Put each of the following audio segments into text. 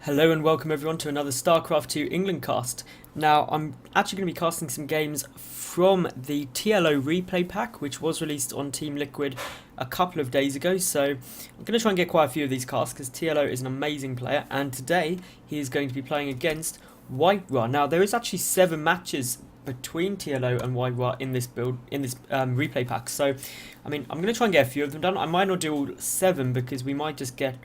Hello and welcome everyone to another Starcraft 2 England cast. Now I'm actually going to be casting some games from the TLO replay pack, which was released on TeamLiquid a couple of days ago. So I'm going to try and get quite a few of these casts because TLO is an amazing player, and today he is going to be playing against WhiteRa. Now there is actually 7 matches between TLO and WhiteRa in this build, in this replay pack. So I mean, I'm going to try and get a few of them done. I might not do all 7 because we might just get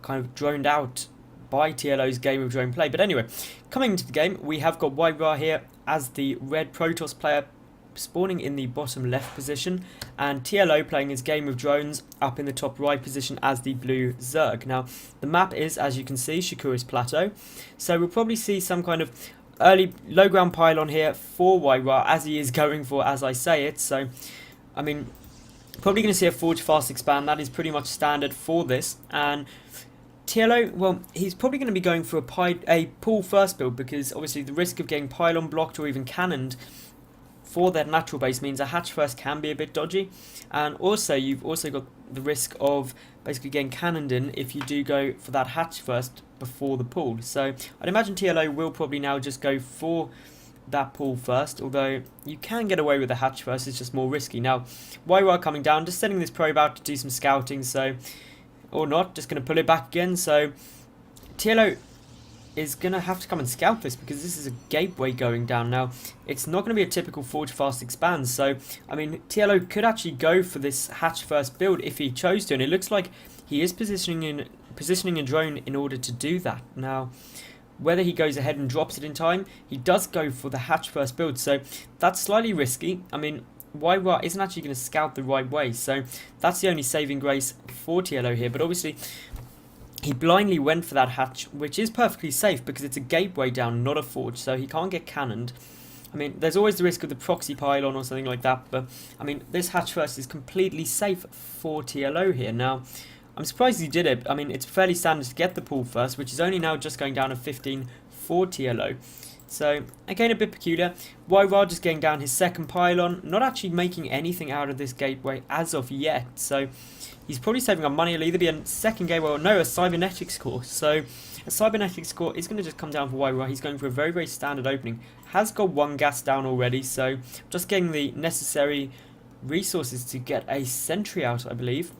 kind of droned out by TLO's game of drone play. But anyway, coming into the game, we have got WhiteRa here as the red Protoss player, spawning in the bottom left position, and TLO playing his game of drones up in the top right position as the blue Zerg. Now, the map is, as you can see, Shakura's Plateau, so we'll probably see some kind of early low ground pylon here for WhiteRa, as he is going for, as I say it. So, I mean, probably going to see a forge fast expand. That is pretty much standard for this. And TLO, well, he's probably going to be going for a pull first build, because obviously the risk of getting pylon blocked or even cannoned for their natural base means a hatch first can be a bit dodgy, and also you've also got the risk of basically getting cannoned in if you do go for that hatch first before the pull. So I'd imagine TLO will probably now just go for that pull first, although you can get away with the hatch first, it's just more risky. Now, WhiteRa coming down, just sending this probe out to do some scouting, so or not, just going to pull it back again. So TLO is going to have to come and scout this, because this is a gateway going down. Now, it's not going to be a typical forge fast expand, so I mean, TLO could actually go for this hatch first build if he chose to, and it looks like he is positioning a drone in order to do that. Now, whether he goes ahead and drops it in time, he does go for the hatch first build, so that's slightly risky. I mean, WhiteRa isn't actually going to scout the right way, so that's the only saving grace for TLO here. But obviously, he blindly went for that hatch, which is perfectly safe because it's a gateway down, not a forge, so he can't get cannoned. I mean, there's always the risk of the proxy pylon or something like that, but I mean, this hatch first is completely safe for TLO here. Now, I'm surprised he did it. I mean, it's fairly standard to get the pull first, which is only now just going down to 15 for TLO. So, again, a bit peculiar. WhiteRa just getting down his second pylon, not actually making anything out of this gateway as of yet. So, he's probably saving up money. It'll either be a second gateway or no, a cybernetics core. So, a cybernetics core is going to just come down for WhiteRa. He's going for a very, very standard opening. Has got 1 gas down already, so just getting the necessary resources to get a sentry out, I believe.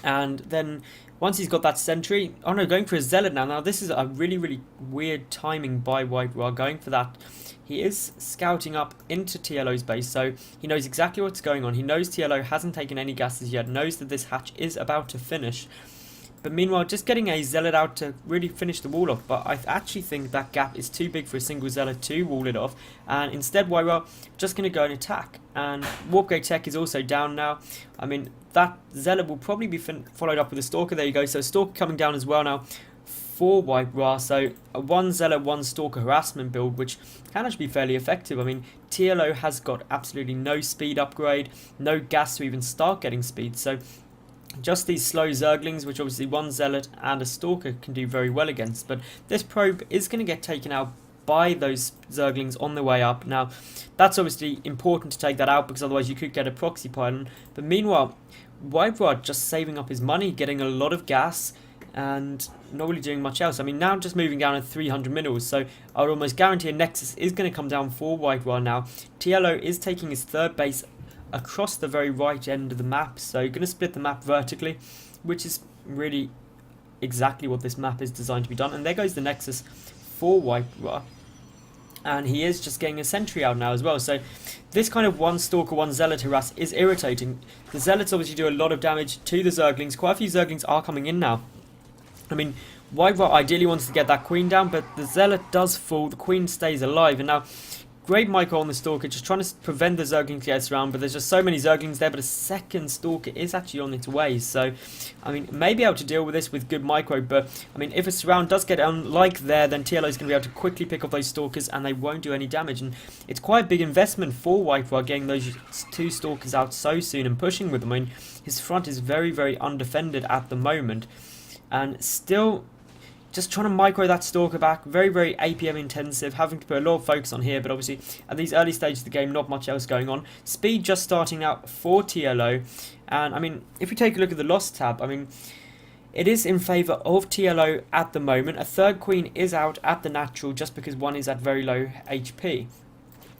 And then once he's got that sentry, oh no, going for a zealot now. Now this is a really, really weird timing by WhiteRa going for that. He is scouting up into TLO's base, so he knows exactly what's going on. He knows TLO hasn't taken any gases yet, knows that this hatch is about to finish. But meanwhile, just getting a zealot out to really finish the wall off. But I actually think that gap is too big for a single zealot to wall it off. And instead, WhiteRa just going to go and attack. And Warp Gate Tech is also down now. I mean, that zealot will probably be followed up with a stalker. There you go. So stalker coming down as well now for WhiteRa. So a 1 zealot, 1 stalker harassment build, which can actually be fairly effective. I mean, TLO has got absolutely no speed upgrade, no gas to even start getting speed. So just these slow Zerglings, which obviously 1 zealot and a stalker can do very well against. But this probe is going to get taken out by those Zerglings on the way up. Now, that's obviously important to take that out, because otherwise you could get a proxy pylon. But meanwhile, WhiteRa just saving up his money, getting a lot of gas, and not really doing much else. I mean, now just moving down at 300 minerals, so I would almost guarantee a Nexus is going to come down for WhiteRa now. TLO is taking his 3rd base across the very right end of the map, so you're going to split the map vertically, which is really exactly what this map is designed to be done. And there goes the Nexus for WhiteRa, and he is just getting a sentry out now as well. So this kind of 1 stalker, 1 zealot harass is irritating. The zealots obviously do a lot of damage to the Zerglings. Quite a few Zerglings are coming in now. I mean, WhiteRa ideally wants to get that queen down, but the zealot does fall, the queen stays alive, and now great micro on the stalker, just trying to prevent the Zerglings to get around, but there's just so many Zerglings there. But a second stalker is actually on its way, so I mean, maybe able to deal with this with good micro. But I mean, if a surround does get unlike there, then TLO is going to be able to quickly pick off those stalkers, and they won't do any damage. And it's quite a big investment for WhiteRa getting those 2 stalkers out so soon and pushing with them. I mean, his front is very, very undefended at the moment, and still just trying to micro that stalker back. Very, very APM intensive, having to put a lot of focus on here, but obviously at these early stages of the game, not much else going on. Speed just starting out for TLO, and I mean, if we take a look at the loss tab, I mean, It is in favour of TLO at the moment. A third queen is out at the natural just because one is at very low HP.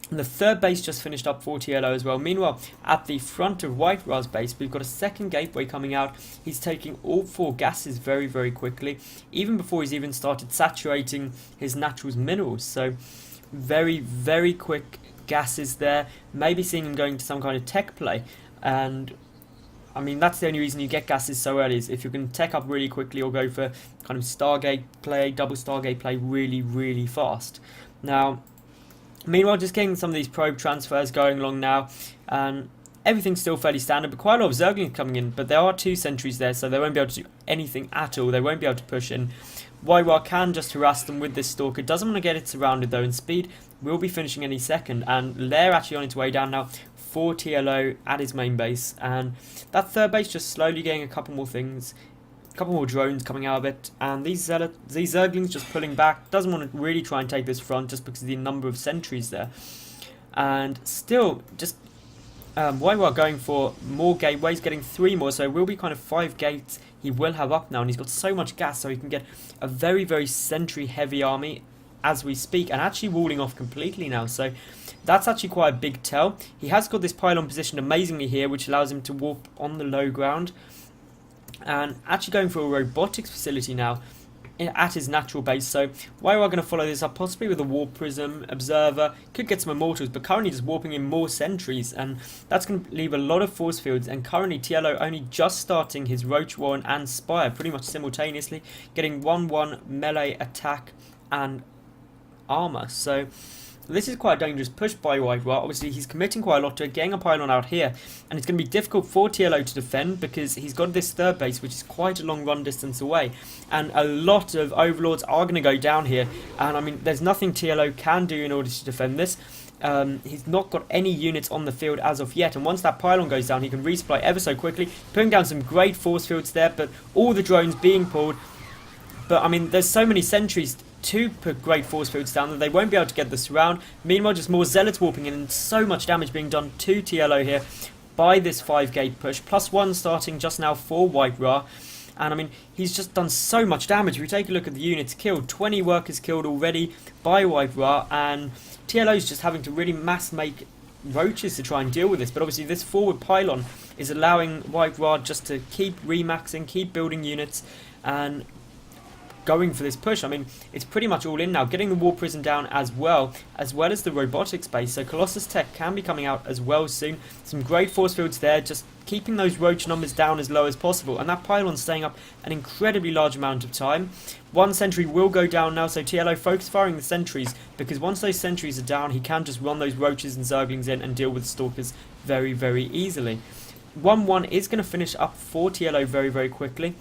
And the third base just finished up for TLO as well. Meanwhile, at the front of WhiteRa's base, we've got a second gateway coming out. He's taking all 4 gases very, very quickly, even before he's even started saturating his naturals minerals. So very, very quick gases there. Maybe seeing him going to some kind of tech play. And I mean, that's the only reason you get gases so early, is if you can tech up really quickly or go for kind of Stargate play, double Stargate play really, really fast. Now, meanwhile, just getting some of these probe transfers going along now, and everything's still fairly standard, but quite a lot of Zerglings coming in, but there are 2 sentries there, so they won't be able to do anything at all. They won't be able to push in. WhiteRa can just harass them with this Stalker. Doesn't want to get it surrounded though, and Speed will be finishing any second, and Lair actually on its way down now for TLO at his main base, and that third base just slowly getting a couple more things, a couple more drones coming out of it, and these Zerglings just pulling back. Doesn't want to really try and take this front just because of the number of sentries there, and still just WhiteRa going for more gateways, getting 3 more, so it will be kind of 5 gates he will have up now, and he's got so much gas so he can get a very, very sentry heavy army as we speak, and actually walling off completely now, so that's actually quite a big tell. He has got this pylon positioned amazingly here, which allows him to warp on the low ground, and actually going for a robotics facility now at his natural base. So WhiteRa going to follow this up possibly with a warp prism, observer, could get some immortals, but currently just warping in more sentries, and that's going to leave a lot of force fields. And currently TLO only just starting his Roach Warren and Spire pretty much simultaneously, getting 1-1 melee attack and armor. So this is quite a dangerous push by WhiteRa. Obviously, he's committing quite a lot to it, getting a pylon out here, and it's going to be difficult for TLO to defend because he's got this third base, which is quite a long run distance away, and a lot of overlords are going to go down here, and I mean, there's nothing TLO can do in order to defend this. He's not got any units on the field as of yet, and once that pylon goes down, he can resupply ever so quickly, putting down some great force fields there, but all the drones being pulled. But I mean, there's so many sentries to put great force fields down that they won't be able to get this round. Meanwhile, just more zealots warping in, and so much damage being done to TLO here by this 5-gate push. +1 starting just now for WhiteRa. And I mean, he's just done so much damage. If we take a look at the units killed, 20 workers killed already by WhiteRa, and TLO's just having to really mass make roaches to try and deal with this. But obviously this forward pylon is allowing WhiteRa just to keep remaxing, keep building units, and going for this push. I mean, it's pretty much all in now, getting the War Prison down as well as the robotics base, so Colossus Tech can be coming out as well soon. Some great force fields there, just keeping those roach numbers down as low as possible, and that pylon staying up an incredibly large amount of time. 1 sentry will go down now, so TLO focus firing the sentries, because once those sentries are down, he can just run those roaches and zerglings in and deal with the stalkers very, very easily. 1-1 is going to finish up for TLO very, very quickly.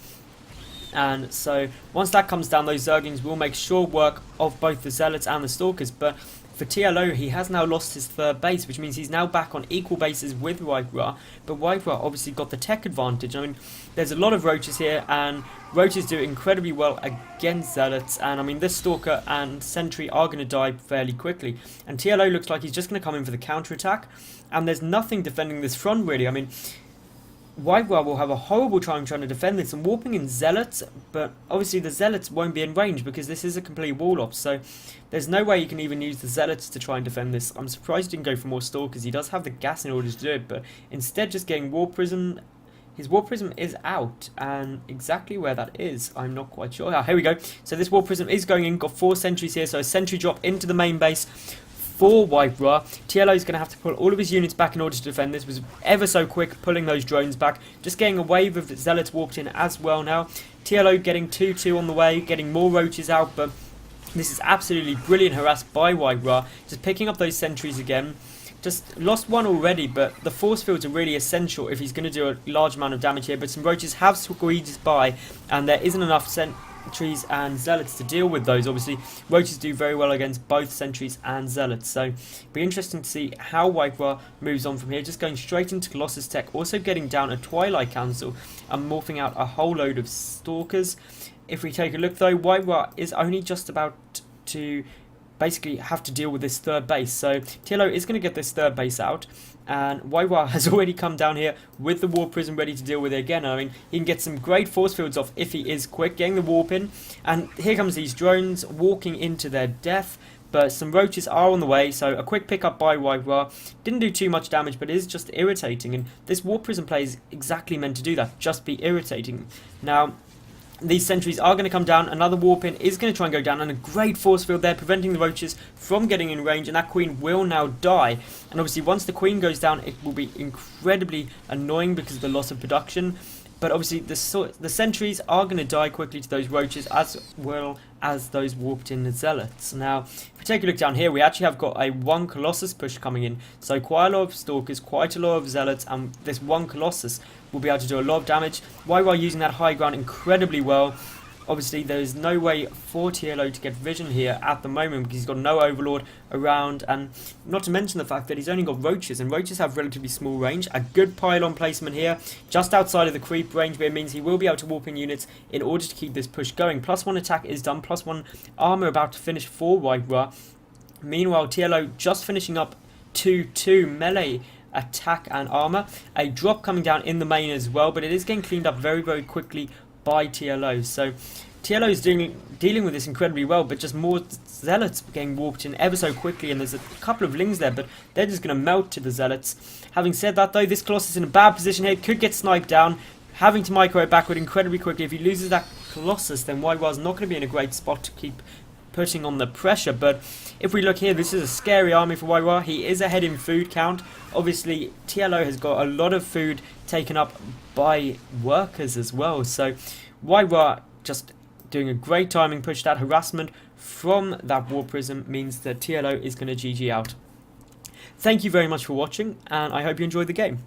And so once that comes down, those Zerglings will make short work of both the Zealots and the Stalkers. But for TLO, he has now lost his third base, which means he's now back on equal bases with WhiteRa. But WhiteRa obviously got the tech advantage. I mean, there's a lot of Roaches here, and Roaches do incredibly well against Zealots. And I mean, this Stalker and Sentry are going to die fairly quickly. And TLO looks like he's just going to come in for the counter-attack. And there's nothing defending this front, really. I mean, WhiteRa will have a horrible time trying to defend this and warping in Zealots, but obviously the Zealots won't be in range because this is a complete wall off, so there's no way you can even use the Zealots to try and defend this. I'm surprised he didn't go for more Stalkers. He does have the gas in order to do it, but instead just getting War Prism. His War Prism is out, and exactly where that is, I'm not quite sure. Here we go. So this War Prism is going in, got 4 sentries here, so a sentry drop into the main base for WhiteRa. TLO is going to have to pull all of his units back in order to defend this. Was ever so quick pulling those drones back. Just getting a wave of Zealots warped in as well now. TLO getting 2-2 on the way, getting more roaches out, but this is absolutely brilliant harassed by WhiteRa. Just picking up those sentries again. Just lost 1 already, but the force fields are really essential if he's going to do a large amount of damage here. But some roaches have squeezed by, and there isn't enough sentries and zealots to deal with those. Obviously, roaches do very well against both sentries and zealots, so it'll be interesting to see how WhiteRa moves on from here. Just going straight into Colossus Tech, also getting down a Twilight Council and morphing out a whole load of Stalkers. If we take a look though, WhiteRa is only just about to basically have to deal with this third base. So TLO is going to get this third base out, and WhiteRa has already come down here with the warp prism ready to deal with it again. I mean, he can get some great force fields off if he is quick, getting the warp in, and here comes these drones walking into their death. But some roaches are on the way, so a quick pickup by WhiteRa. Didn't do too much damage, but it is just irritating, and this warp prism play is exactly meant to do that, just be irritating. Now, these sentries are going to come down, another warp in is going to try and go down, and a great force field there preventing the roaches from getting in range, and that queen will now die. And obviously once the queen goes down, it will be incredibly annoying because of the loss of production. But obviously the sentries are going to die quickly to those roaches, as well as those warped in zealots. Now, if we take a look down here, we actually have got a 1 Colossus push coming in. So quite a lot of Stalkers, quite a lot of zealots, and this 1 Colossus will be able to do a lot of damage. WhiteRa using that high ground incredibly well. Obviously, there is no way for TLO to get vision here at the moment because he's got no Overlord around, and not to mention the fact that he's only got roaches, and roaches have relatively small range. A good pylon placement here, just outside of the creep range, but it means he will be able to warp in units in order to keep this push going. +1 attack is done, +1 armor about to finish for WhiteRa. Meanwhile, TLO just finishing up 2-2 melee attack and armor. A drop coming down in the main as well, but it is getting cleaned up very, very quickly by TLO. So TLO is dealing with this incredibly well, but just more zealots getting warped in ever so quickly, and there's a couple of lings there, but they're just going to melt to the zealots. Having said that though, this Colossus is in a bad position here, could get sniped down, having to micro it backward incredibly quickly. If he loses that Colossus, then WhiteRa's not going to be in a great spot to keep putting on the pressure. But if we look here, this is a scary army for WhiteRa. He is ahead in food count. Obviously TLO has got a lot of food taken up by workers as well, so WhiteRa just doing a great timing push. That harassment from that warp prism means that TLO is going to GG out. Thank you very much for watching, and I hope you enjoyed the game.